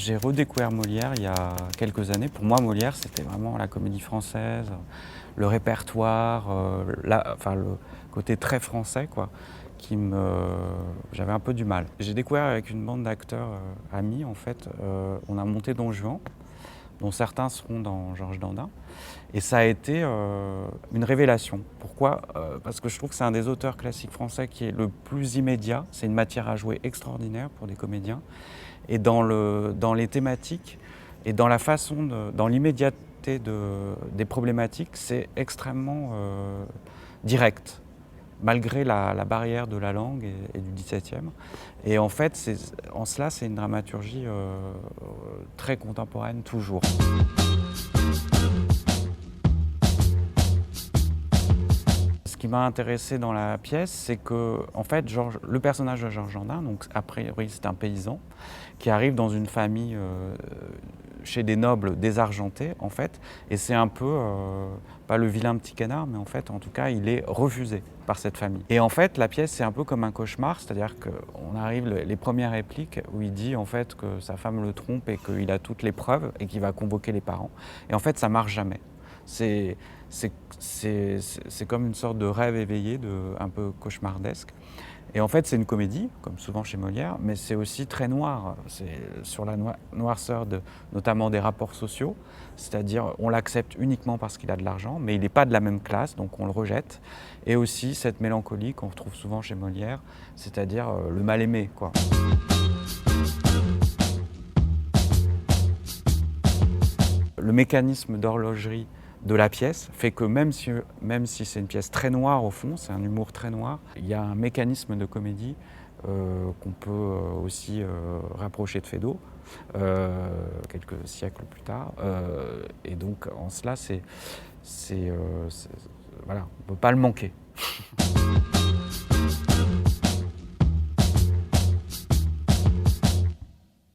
J'ai redécouvert Molière il y a quelques années. Pour moi, Molière, c'était vraiment la comédie française, le répertoire, enfin, le côté très français, quoi, j'avais un peu du mal. J'ai découvert avec une bande d'acteurs amis, en fait, on a monté Don Juan, dont certains seront dans Georges Dandin. Et ça a été une révélation. Pourquoi Parce que je trouve que c'est un des auteurs classiques français qui est le plus immédiat. C'est une matière à jouer extraordinaire pour des comédiens. Et dans les thématiques et dans la façon, dans l'immédiateté des problématiques, c'est extrêmement direct, malgré la barrière de la langue et du XVIIe. Et en fait, en cela, c'est une dramaturgie très contemporaine, toujours. Ce qui m'a intéressé dans la pièce, c'est que, en fait, le personnage de Georges Dandin, donc a priori c'est un paysan, qui arrive dans une famille chez des nobles désargentés, en fait, et c'est un peu, pas le vilain petit canard, mais en fait, en tout cas, il est refusé par cette famille. Et en fait, la pièce, c'est un peu comme un cauchemar, c'est-à-dire qu'on arrive les premières répliques où il dit en fait que sa femme le trompe et qu'il a toutes les preuves et qu'il va convoquer les parents. Et en fait, ça marche jamais. C'est comme une sorte de rêve éveillé, un peu cauchemardesque. Et en fait, c'est une comédie, comme souvent chez Molière, mais c'est aussi très noir. C'est sur la noirceur notamment des rapports sociaux, c'est-à-dire on l'accepte uniquement parce qu'il a de l'argent, mais il n'est pas de la même classe, donc on le rejette. Et aussi cette mélancolie qu'on retrouve souvent chez Molière, c'est-à-dire le mal-aimé, quoi. Le mécanisme d'horlogerie de la pièce fait que même si c'est une pièce très noire au fond, c'est un humour très noir, il y a un mécanisme de comédie qu'on peut aussi rapprocher de Feydeau, quelques siècles plus tard. Et donc en cela, voilà, on ne peut pas le manquer.